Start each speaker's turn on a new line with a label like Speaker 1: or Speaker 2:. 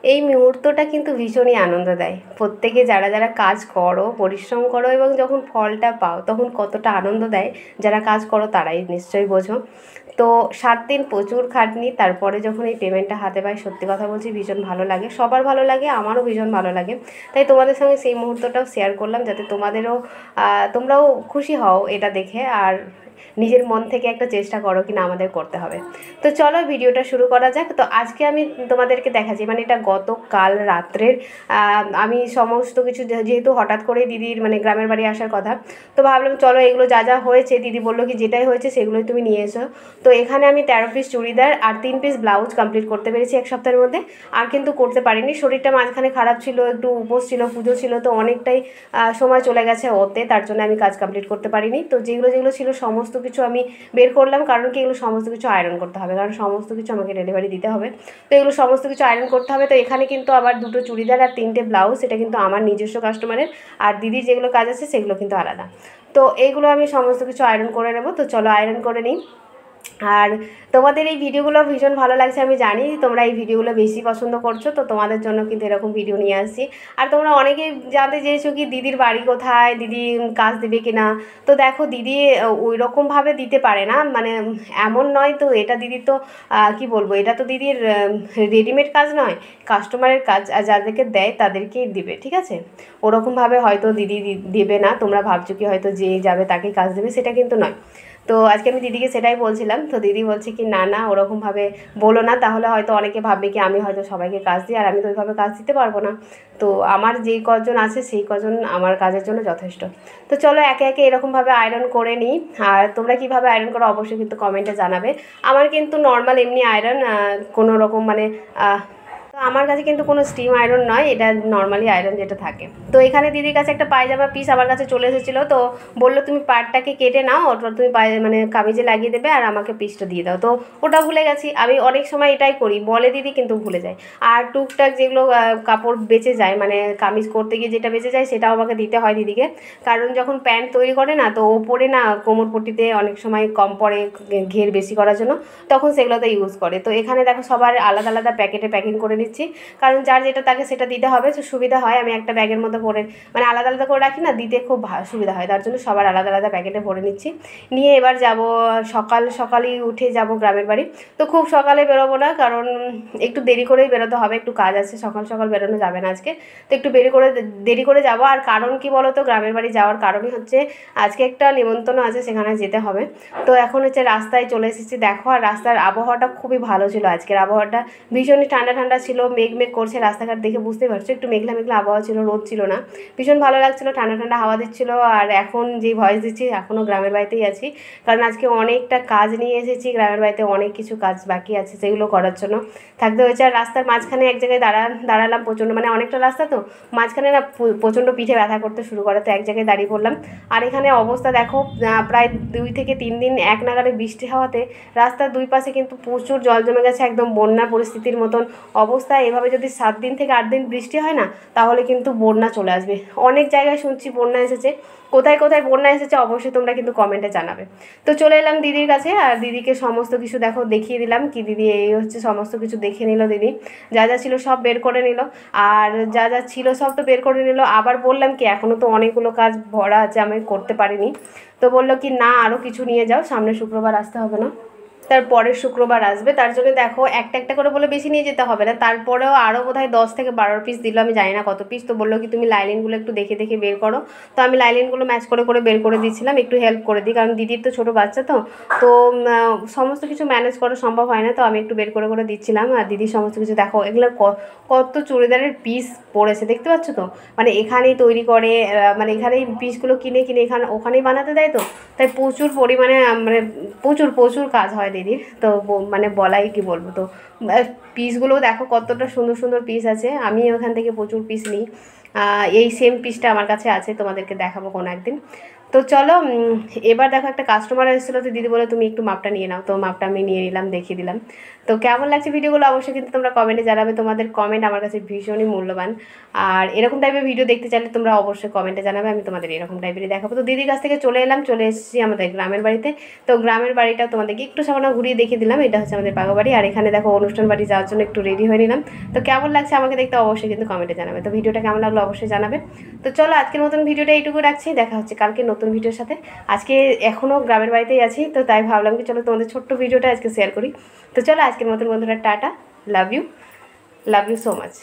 Speaker 1: এই মুহূর্তটা কিন্তু ভীষণই আনন্দ দেয়। প্রত্যেকে যারা যারা কাজ করো, পরিশ্রম করো এবং যখন ফলটা পাও তখন কতটা আনন্দ দেয়, যারা কাজ করো তারাই নিশ্চয়ই বোঝো। তো 7 দিন প্রচুর খাটনি, তারপরে যখন এই পেমেন্টটা হাতে পাই সত্যি কথা বলছি ভীষণ ভালো লাগে, সবার ভালো লাগে, আমারও ভীষণ ভালো লাগে। তাই তোমাদের সঙ্গে সেই মুহূর্তটাও শেয়ার করলাম, যাতে তোমাদেরও তোমরাও খুশি হও এটা দেখে, আর নিজের মন থেকে একটা চেষ্টা করো কি না আমাদের করতে হবে। তো চলো ভিডিওটা শুরু করা যাক। তো আজকে আমি তোমাদেরকে দেখাচ্ছি, মানে এটা গতকাল রাত্রের আমি সমস্ত কিছু, যেহেতু হঠাৎ করে দিদির মানে গ্রামের বাড়ি আসার কথা, তো ভাবলাম চলো এগুলো যা যা হয়েছে, দিদি বললো কি যেটাই হয়েছে সেগুলোই তুমি নিয়ে এসো। তো এখানে আমি 13 পিস চুড়িদার আর 3 পিস ব্লাউজ কমপ্লিট করতে পেরেছি এক সপ্তাহের মধ্যে। আর কিন্তু করতে পারিনি, শরীরটা মাঝখানে খারাপ ছিল, একটু উপোস ছিল, পুজো ছিল, তো অনেকটাই সময় চলে গেছে ওতে, তার জন্য আমি কাজ কমপ্লিট করতে পারিনি। তো যেগুলো যেগুলো ছিল সমস্ত কিছু আমি বের করলাম, কারণ কি এগুলো সমস্ত কিছু আয়রন করতে হবে, কারণ সমস্ত কিছু আমাকে ডেলিভারি দিতে হবে। তো এগুলো সমস্ত কিছু আয়রন করতে হবে। তো এখানে কিন্তু আবার 2টো চুড়িদার আর 3টে ব্লাউজ, এটা কিন্তু আমার নিজস্ব কাস্টমারের, আর দিদির যেগুলো কাজ আছে সেগুলো কিন্তু আলাদা। তো এইগুলো আমি সমস্ত কিছু আয়রন করে নেবো। তো চলো আয়রন করে নিই। আর তোমাদের এই ভিডিওগুলো ভীষণ ভালো লাগছে, আমি জানি তোমরা এই ভিডিওগুলো বেশি পছন্দ করছো, তো তোমাদের জন্য কিন্তু এরকম ভিডিও নিয়ে আসছি। আর তোমরা অনেকেই জানতে চেয়েছো কি দিদির বাড়ি কোথায়, দিদি কাজ দেবে কি না। তো দেখো দিদি ওই রকমভাবে দিতে পারে না, মানে এমন নয়। তো এটা দিদির তো কি বলবো, এটা তো দিদির রেডিমেড কাজ নয়, কাস্টমারের কাজ, আর যাদেরকে দেয় তাদেরকেই দিবে, ঠিক আছে। ওরকমভাবে হয়তো দিদি দেবে না, তোমরা ভাবছো কি হয়তো যে যাবে তাকে কাজ দেবে, সেটা কিন্তু নয়। তো আজকে আমি দিদিকে সেটাই বলছিলাম, তো দিদি বলছে কি না না ওরকমভাবে বলো না, তাহলে হয়তো অনেকে ভাববে কি আমি হয়তো সবাইকে কাজ দিই, আর আমি তো ওইভাবে কাজ দিতে পারবো না। তো আমার যেই কজন আছে সেই কজন আমার কাজের জন্য যথেষ্ট। তো চলো একে একে এরকমভাবে আয়রন করে নিই। আর তোমরা কীভাবে আয়রন করো অবশ্যই কিন্তু কমেন্টে জানাবে। আমার কিন্তু নর্মাল এমনি আয়রন, কোনো রকম মানে তো আমার কাছে কিন্তু কোনো স্টিম আয়রন নয়, এটা নর্মালি আয়রন যেটা থাকে। তো এখানে দিদির কাছে একটা পায়জামা পিস আমার কাছে চলে এসেছিলো, তো বললো তুমি পাড়টাকে কেটে নাও, ওটা তুমি মানে কামিজে লাগিয়ে দেবে আর আমাকে পিসটা দিয়ে দাও। তো ওটা ভুলে গেছি, আমি অনেক সময় এটাই করি, বলে দিদি কিন্তু ভুলে যায়। আর টুকটাক যেগুলো কাপড় বেঁচে যায়, মানে কামিজ করতে গিয়ে যেটা বেঁচে যায় সেটাও আমাকে দিতে হয় দিদিকে, কারণ যখন প্যান্ট তৈরি করে না, তো ওপরে না কোমরপট্টিতে অনেক সময় কম পড়ে ঘের বেশি করার জন্য, তখন সেগুলোতে ইউজ করে। তো এখানে দেখো সবার আলাদা আলাদা প্যাকেটে প্যাকিং করে নিচ্ছি, কারণ যার যেটা তাকে সেটা দিতে হবে, তো সুবিধা হয়। আমি একটা ব্যাগের মধ্যে ভরে মানে আলাদা আলাদা করে রাখি না, দিতে খুব সুবিধা হয়, তার জন্য সবার আলাদা আলাদা প্যাকেটে ভরে নিচ্ছি। নিয়ে এবার যাব, সকালই উঠে যাব গ্রামের বাড়ি। তো খুব সকালে বেরোবো না, কারণ একটু দেরি করেই বেরোতে হবে, একটু কাজ আছে, সকাল সকাল বেরোনো যাবে না আজকে। তো একটু দেরি করে যাব। আর কারণ কি বলো তো, গ্রামের বাড়ি যাওয়ার কারণই হচ্ছে আজকে একটা নিমন্ত্রণ আছে, সেখানে যেতে হবে। তো এখন হচ্ছে রাস্তায় চলে এসেছি দেখো, আর রাস্তার আবহাওয়াটা খুবই ভালো ছিল, আজকের আবহাওয়াটা ভীষণই ঠান্ডা ঠান্ডা ছিল, মেঘ মেঘ করছে, রাস্তাঘাট দেখে বুঝতে পারছো একটু মেঘলা মেঘলা আবহাওয়া ছিল, রোদ ছিল না, ভীষণ ভালো লাগছিলো, ঠান্ডা ঠান্ডা হাওয়া দিচ্ছিলো। আর এখন যেই ভয়েস দিচ্ছি এখনও গ্রামের বাড়িতেই আছি, কারণ আজকে অনেকটা কাজ নিয়ে এসেছি, গ্রামের বাড়িতে অনেক কিছু কাজ বাকি আছে সেগুলো করার জন্য থাকতে হয়েছে। আর রাস্তার মাঝখানে এক জায়গায় দাঁড়ালাম, প্রচণ্ড মানে অনেকটা রাস্তা, তো মাঝখানে না প্রচণ্ড পিঠে ব্যথা করতে শুরু করে, তো এক জায়গায় দাঁড়িয়ে পড়লাম। আর এখানে অবস্থা দেখো, প্রায় 2 থেকে 3 দিন এক নাগাড়ে বৃষ্টি হওয়াতে রাস্তার দুই পাশে কিন্তু প্রচুর জল জমে গেছে, একদম বন্যার পরিস্থিতির মতন অবস্থা। এভাবে যদি 7 দিন থেকে 8 দিন বৃষ্টি হয় না, তাহলে কিন্তু বন্যা চলে আসবে। অনেক জায়গায় শুনছি বন্যা এসেছে, কোথায় কোথায় বন্যা এসেছে অবশ্যই তোমরা কিন্তু কমেন্টে জানাবে। তো চলে এলাম দিদির কাছে, আর দিদিকে সমস্ত কিছু দেখো দেখিয়ে দিলাম, কি দিদি এই হচ্ছে সমস্ত কিছু দেখে নিল দিদি, যা যা ছিল সব বের করে নিল, আর যা যা ছিল সব তো বের করে নিল। আবার বললাম কি এখনও তো অনেকগুলো কাজ ভরা আছে, আমি করতে পারিনি। তো বললো কি না আরও কিছু নিয়ে যাও, সামনে শুক্রবার আসতে হবে না, তার পরের শুক্রবার আসবে, তার জন্য দেখো একটা একটা করে বলে বেশি নিয়ে যেতে হবে না, তারপরেও আরও বোধহয় 10 থেকে 12 পিস দিল, আমি জানি না কত পিস। তো বললো কি তুমি লাইলিনগুলো একটু দেখে দেখে বের করো। তো আমি লাইলিনগুলো ম্যাচ করে করে বের করে দিচ্ছিলাম, একটু হেল্প করে দিই, কারণ দিদির তো ছোটো বাচ্চা, তো তো সমস্ত কিছু ম্যানেজ করা সম্ভব হয় না, তো আমি একটু বের করে করে দিচ্ছিলাম। আর দিদির সমস্ত কিছু দেখো, এগুলো কত চুড়িদারের পিস পড়েছে দেখতে পাচ্ছ তো, মানে এখানেই তৈরি করে, মানে এখানেই পিসগুলো কিনে কিনে ওখানেই বানাতে দেয়, তো তাই প্রচুর পরিমাণে মানে প্রচুর প্রচুর কাজ হয় দিদির। তো মানে বলাই কি বলবো। তো পিসগুলো দেখো কতটা সুন্দর সুন্দর পিস আছে, আমি ওখান থেকে প্রচুর পিস নিই। এই সেম পিসটা আমার কাছে আছে, তোমাদেরকে দেখাবো কোনো একদিন। তো চলো এবার দেখো একটা কাস্টমার এসেছিলো, তো দিদি বলে তুমি একটু মাপটা নিয়ে নাও, তো মাপটা আমি নিয়ে নিলাম, দেখিয়ে দিলাম। তো কেমন লাগছে ভিডিওগুলো অবশ্যই কিন্তু তোমরা কমেন্টে জানাবে, তোমাদের কমেন্ট আমার কাছে ভীষণই মূল্যবান। আর এরকম টাইপের ভিডিও দেখতে চাইলে তোমরা অবশ্যই কমেন্টে জানাবে, আমি তোমাদের এরকম টাইপেরই দেখাবো। তো দিদির কাছ থেকে চলে এসেছি আমাদের গ্রামের বাড়িতে। তো গ্রামের বাড়িটাও তোমাদেরকে একটু সামান্য ঘুরিয়ে দেখিয়ে দিলাম। এটা হচ্ছে আমাদের পাকা বাড়ি, আর এখানে দেখো অনুষ্ঠান বাড়ি যাওয়ার জন্য একটু রেডি হয়ে নিলাম। তো কেমন লাগছে আমাকে দেখতে অবশ্যই কিন্তু কমেন্টে জানাবে। তো ভিডিওটা কেমন লাগলো অবশ্যই জানাবে। তো চলো আজকের মতন ভিডিওটা এইটুকু রাখছি, দেখা হচ্ছে কালকে নতুন ভিডিওর সাথে। আজকে এখনও গ্রামের বাড়িতেই আছি, তো তাই ভাবলাম কি চলো তোমাদের ছোট্ট ভিডিওটা আজকে শেয়ার করি। তো চলো আজকের মতন বন্ধুরা tata, love you so much.